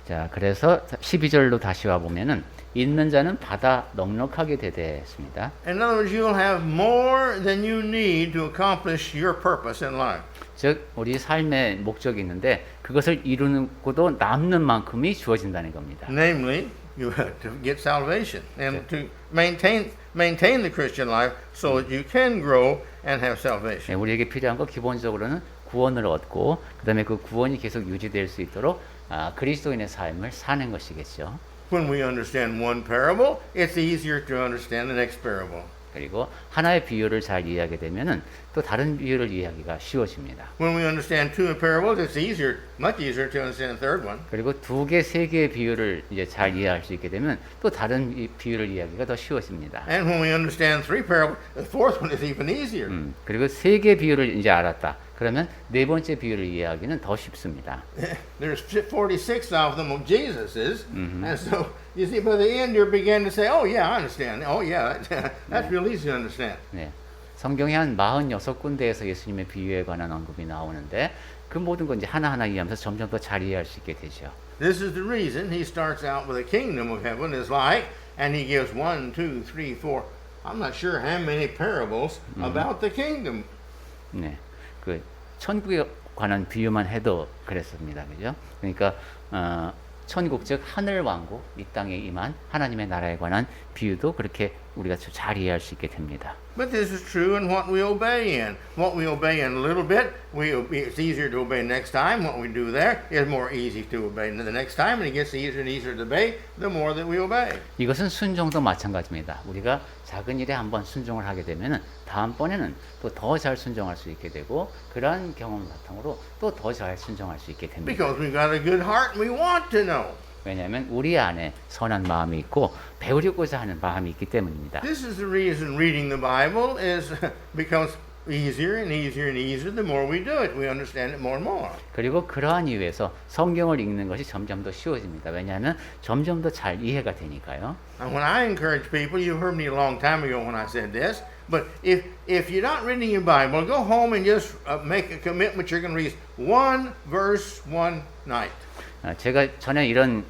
자, 그래서 12절로 다시 와 보면은 있는 자는 받아 넉넉하게 되되 했습니다. In other words, you'll have more than you need to accomplish your purpose in life. 즉 우리 삶의 목적이 있는데 그것을 이루는 것도 남는 만큼이 주어진다는 겁니다. Namely, you have to get salvation and to maintain the Christian life so that you can grow and have salvation. 네, 우리에게 필요한 거 기본적으로는 구원을 얻고 그다음에 그 구원이 계속 유지될 수 있도록 그리스도인의 삶을 사는 것이겠죠. When we understand one parable, it's easier to understand the next parable. 그리고 하나의 비유를 잘 이해하게 되면은 또 다른 비유를 이해하기가 쉬워집니다. When we understand two parables, it's much easier to understand the third one. 그리고 두 개, 세 개의 비유를 이제 잘 이해할 수 있게 되면 또 다른 비유를 이해하기가 더 쉬워집니다. And when we understand three parables, the fourth one is even easier. 그리고 세 개의 비유를 이제 알았다. 그러면 네 번째 비유를 이해하기는 더 쉽습니다. There's 46 of them of Jesus's, and so you see by the end you begin to say, "Oh yeah, I understand. Oh yeah, that's real easy to understand." 네. 성경에 한 46군데에서 예수님의 비유에 관한 언급이 나오는데 그 모든 건 이제 하나하나 이해하면서 점점 더 잘 이해할 수 있게 되죠. This is the reason he starts out with the kingdom of heaven is like, and he gives 1, 2, 3, 4. I'm not sure how many parables about the kingdom. 네. 그 천국에 관한 비유만 해도 그랬습니다. 그죠? 그러니까 천국 즉 하늘 왕국 이 땅에 임한 하나님의 나라에 관한 비유도 그렇게 우리가 잘 이해할 수 있게 됩니다. But this is true in what we obey in. What we obey in a little bit, it's easier to obey next time. What we do there is more easy to obey the next time, and it gets easier and easier to obey the more that we obey. 이것은 순종도 마찬가지입니다. 우리가 작은 일에 한번 순종을 하게 되면은 다음번에는 또 더 잘 순종할 수 있게 되고 그러한 경험 바탕으로 또 더 잘 순종할 수 있게 됩니다. Because we've got a good heart and we want to know. 왜냐하면 우리 안에 선한 마음이 있고 배우려고자 하는 마음이 있기 때문입니다. This is the reason reading the Bible becomes easier and easier and easier the more we do it. We understand it more and more. 그리고 그러한 이유에서 성경을 읽는 것이 점점 더 쉬워집니다. 왜냐하면 점점 더 잘 이해가 되니까요. And when I encourage people, you heard me a long time ago when I said this, but if you're not reading your Bible, go home and just make a commitment you're going to read one verse one night. 제가 전에 이런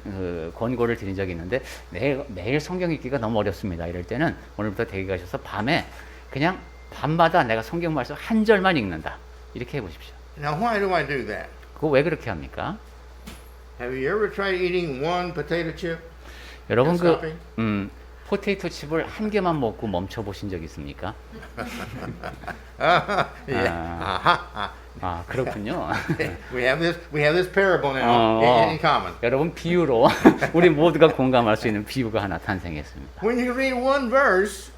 권고를 드린 적이 있는데 매일 성경 읽기가 너무 어렵습니다. 이럴 때는 오늘부터 대기 가셔서 밤에 그냥 밤마다 내가 성경 말씀 한 절만 읽는다. 이렇게 해보십시오. Now, why do I do that? 그거 왜 그렇게 합니까? Have you ever tried eating one potato chip? 여러분 and stopping? 포테이토 칩을 한 개만 먹고 멈춰 보신 적 있습니까? 아, 그렇군요. We have this parable now in common. 여러분 비유로 우리 모두가 공감할 수 있는 비유가 하나 탄생했습니다. When you read one verse,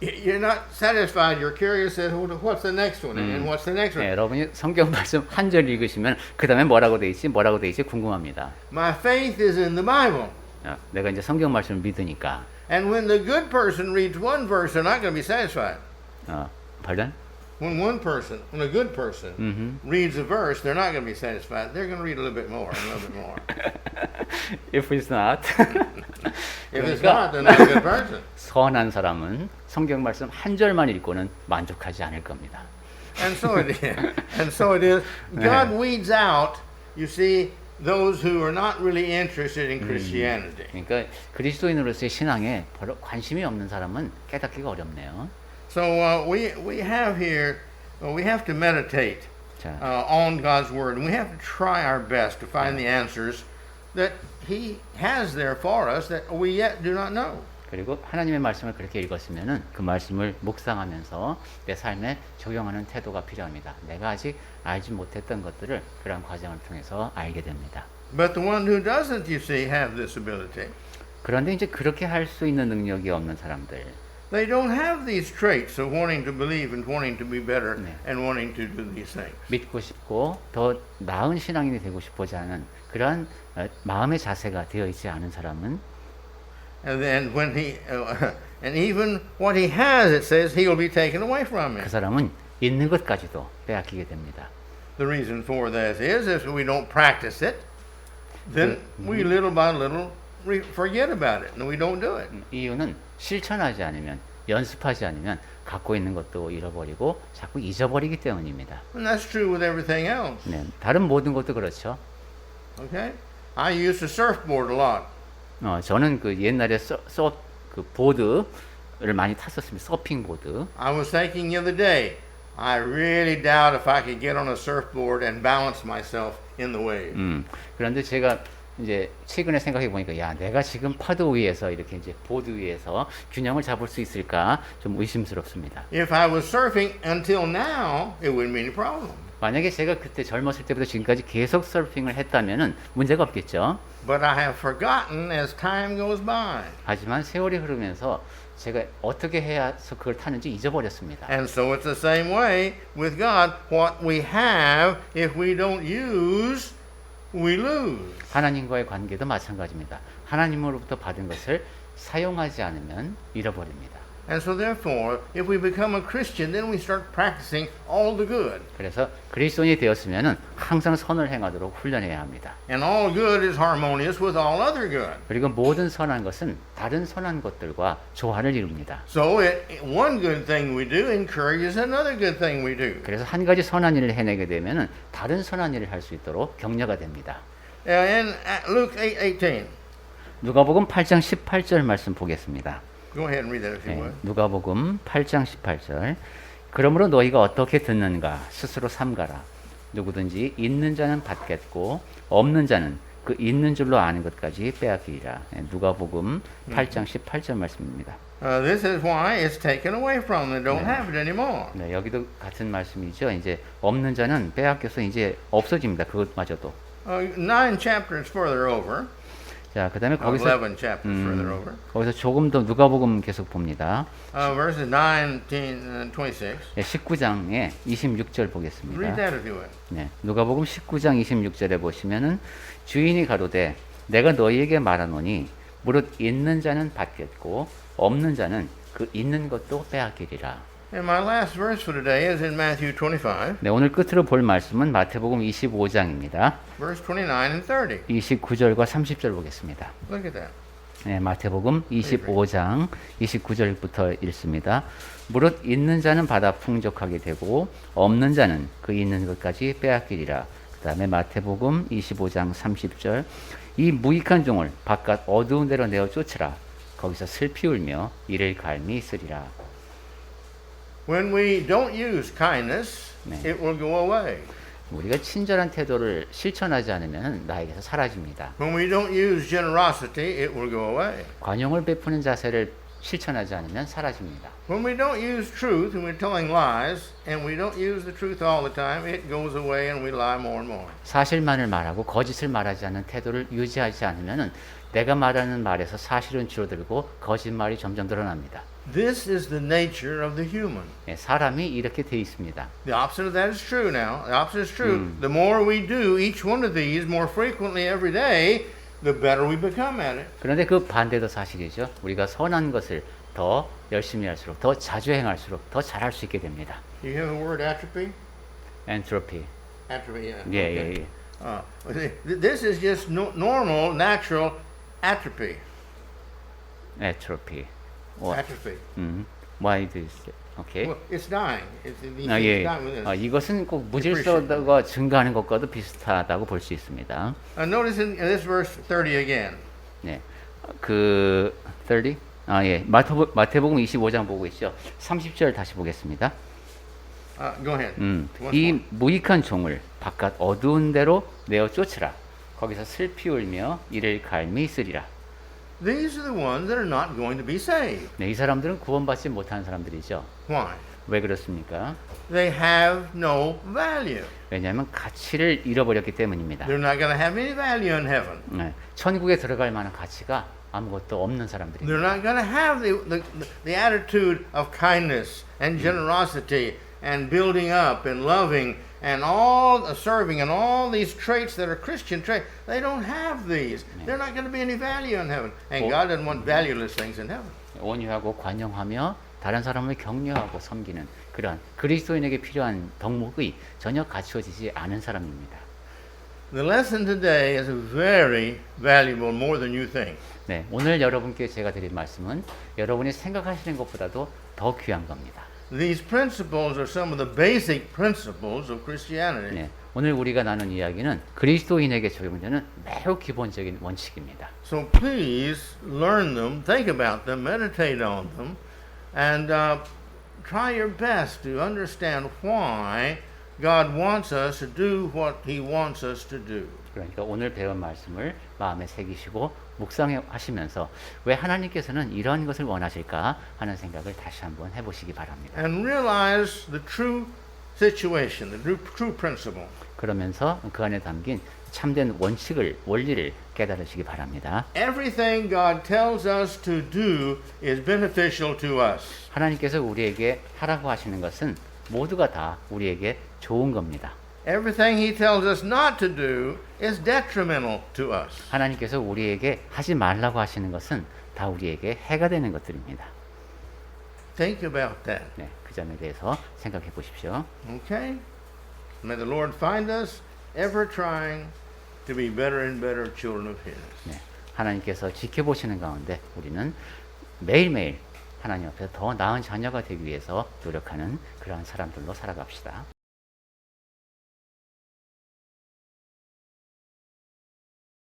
you're not satisfied. You're curious as to what's the next one and what's the next one. 네, 여러분이 성경 말씀 한 절 읽으시면 그 다음에 뭐라고 돼 있지 궁금합니다. My faith is in the Bible. 내가 이제 성경 말씀을 믿으니까. And when the good person reads one verse, they're not going to be satisfied. Pardon? When a good person reads a verse, they're not going to be satisfied. They're going to read a little bit more and a little bit more. If it's not. If it's not, they're not a good person. 선한 사람은 성경 말씀 한 절만 읽고는 만족하지 않을 겁니다. And so it is. God weeds out, you see, those who are not really interested in Christianity. 그러니까 그리스도인으로서의 신앙에 별로 관심이 없는 사람은 깨닫기가 어렵네요. So we have here, we have to meditate 자, on God's Word. And we have to try our best to find the answers that He has there for us that we yet do not know. 그리고 하나님의 말씀을 그렇게 읽었으면은 그 말씀을 묵상하면서 내 삶에 적용하는 태도가 필요합니다. 내가 아직 알지 못했던 것들을 그러한 과정을 통해서 알게 됩니다. But the one who doesn't, you see, have this ability. 그런데 이제 그렇게 할 수 있는 능력이 없는 사람들, They don't have these traits of wanting to believe and wanting to be better 네. and wanting to do these things. 믿고 싶고 더 나은 신앙인이 되고 싶어지 않은 그러한 마음의 자세가 되어 있지 않은 사람은 And then when and even what he has, it says he will be taken away from him. 그 사람은 있는 것까지도 빼앗기게 됩니다. The reason for that is if we don't practice it, then we little by little forget about it and we don't do it. 이유는 실천하지 않으면 연습하지 않으면 갖고 있는 것도 잃어버리고 자꾸 잊어버리기 때문입니다. And that's true with everything else. 네, 다른 모든 것도 그렇죠. Okay? I used to surfboard a lot. 저는 그 옛날에 그 보드를 많이 탔었습니다. 서핑 보드. I was thinking the other day, I really doubt if I could get on a surfboard and balance myself in the wave. 그런데 제가 이제 최근에 생각해 보니까 야, 내가 지금 파도 위에서 이렇게 이제 보드 위에서 균형을 잡을 수 있을까 좀 의심스럽습니다. If I was surfing until now, it wouldn't be any problem. 만약에 제가 그때 젊었을 때부터 지금까지 계속 서핑을 했다면은 문제가 없겠죠. But I have forgotten as time goes by. 하지만 세월이 흐르면서 제가 어떻게 해서 그걸 타는지 잊어버렸습니다. And so it's the same way with God. What we have, if we don't use, we lose. 하나님과의 관계도 마찬가지입니다. 하나님으로부터 받은 것을 사용하지 않으면 잃어버립니다. And so therefore, if we become a Christian, then we start practicing all the good. 그래서 그리스도인이 되었으면은 항상 선을 행하도록 훈련해야 합니다. And all good is harmonious with all other good. 그리고 모든 선한 것은 다른 선한 것들과 조화를 이룹니다. So one good thing we do encourages another good thing we do. 그래서 한 가지 선한 일을 해내게 되면은 다른 선한 일을 할 수 있도록 격려가 됩니다. In Luke 8:18. 누가복음 8장 18절 말씀 보겠습니다. Go ahead and read that if you 네, would. 누가복음 8장 18절. 그러므로 너희가 어떻게 듣는가 스스로 삼가라. 누구든지 있는 자는 받겠고 없는 자는 그 있는 줄로 아는 것까지 빼앗기리라. 네, 누가복음 8장 18절 말씀입니다. This is why it's taken away from them. They don't have it anymore. 네, 여기도 같은 말씀이죠. 이제 없는 자는 빼앗겨서 이제 없어집니다. 그것마저도. 9 chapters further over. 자, 그다음에 거기서 11 chapters further over. 거기서 조금 더 누가복음 계속 봅니다. Verses 19 and 26. 네, 19장에 26절 Read 보겠습니다. that if you would. 네, 누가복음 19장 26절에 보시면은 주인이 가로되 내가 너희에게 말하노니 무릇 있는 자는 받겠고 없는 자는 그 있는 것도 빼앗기리라. And my last verse for today is in Matthew 25, 네, 오늘 끝으로 볼 말씀은 마태복음 25장입니다. verse 29 and 30. 29절과 30절 보겠습니다. Look at that. 네, 마태복음 25장 29절부터 읽습니다. 무릇 있는 자는 받아 풍족하게 되고 없는 자는 그 있는 것까지 빼앗기리라. 그 다음에 마태복음 25장 30절 이 무익한 종을 바깥 어두운 데로 내어 쫓으라. 거기서 슬피 울며 이를 갈미 있으리라. When we don't use kindness, 네. it will go away. 우리가 친절한 태도를 실천하지 않으면 나에게서 사라집니다. When we don't use generosity, it will go away. 관용을 베푸는 자세를 실천하지 않으면 사라집니다. When we don't use truth and we're telling lies, and we don't use the truth all the time, it goes away and we lie more and more. 사실만을 말하고 거짓을 말하지 않는 태도를 유지하지 않으면은 내가 말하는 말에서 사실은 줄어들고 거짓말이 점점 늘어납니다. This is the nature of the human. 예, 사람이 이렇게 돼 있습니다. The opposite of that is true now. The opposite is true. The more we do each one of these more frequently every day, the better we become at it. 그런데 그 반대도 사실이죠. 우리가 선한 것을 더 열심히 할수록 더 자주 행할수록 더 잘할 수 있게 됩니다. You have the word atrophy? 엔트로피. Atrophy, yeah. 예, Okay. 예, 예. This is just normal, natural atrophy. 엔트로피. Atrophy. Why this? 오케이. Well, it's dying. It's 아, 예. dying with it. 이것은 꼭 무질서가 증가하는 것과도 비슷하다고 볼 수 있습니다. Notice in this verse 30 again. 네. 그 30? 아, 예. 마태복음 25장 보고 있죠. 30절 다시 보겠습니다. Go ahead. Once 이 more. 무익한 종을 바깥 어두운 데로 내어 쫓으라. 거기서 슬피 울며 이를 갈미 있으리라. These are the ones that are not going to be saved. 네, 이 사람들은 구원받지 못한 사람들이죠. Why? 왜 그렇습니까? They have no value. 왜냐하면 가치를 잃어버렸기 때문입니다. They're not going to have any value in heaven. 네, 천국에 들어갈 만한 가치가 아무것도 없는 사람들입니다. They're not going to have the attitude of kindness and generosity and building up and loving and all serving and all these traits that are Christian traits. They don't have these. They're not going to be any value in heaven. And God doesn't want valueless things in heaven. 온유하고 관용하며 다른 사람을 격려하고 섬기는 그러한 그리스도인에게 필요한 덕목이 전혀 갖추어지지 않은 사람입니다. The lesson today is very valuable, more than you think. 네, 오늘 여러분께 제가 드린 말씀은 여러분이 생각하시는 것보다도 더 귀한 겁니다. These principles are some of the basic principles of Christianity. 네, 오늘 우리가 나눈 이야기는 그리스도인에게 적용되는 매우 기본적인 원칙입니다. So please learn them, think about them, meditate on them, and try your best to understand why God wants us to do what He wants us to do. 그러니까 오늘 배운 말씀을 마음에 새기시고 묵상하시면서 왜 하나님께서는 이런 것을 원하실까 하는 생각을 다시 한번 해보시기 바랍니다. And realize the true situation, the true principle. 그러면서 그 안에 담긴 참된 원리를 깨달으시기 바랍니다. Everything God tells us to do is beneficial to us. 하나님께서 우리에게 하라고 하시는 것은 모두가 다 우리에게 좋은 겁니다. Everything He tells us not to do is detrimental to us. 하나님께서 우리에게 하지 말라고 하시는 것은 다 우리에게 해가 되는 것들입니다. Think about that. 네, 그 점에 대해서 생각해 보십시오. Okay? May the Lord find us ever trying to be better and better children of His. 네, 하나님께서 지켜보시는 가운데 우리는 매일매일 하나님 앞에서 더 나은 자녀가 되기 위해서 노력하는 그러한 사람들로 살아갑시다.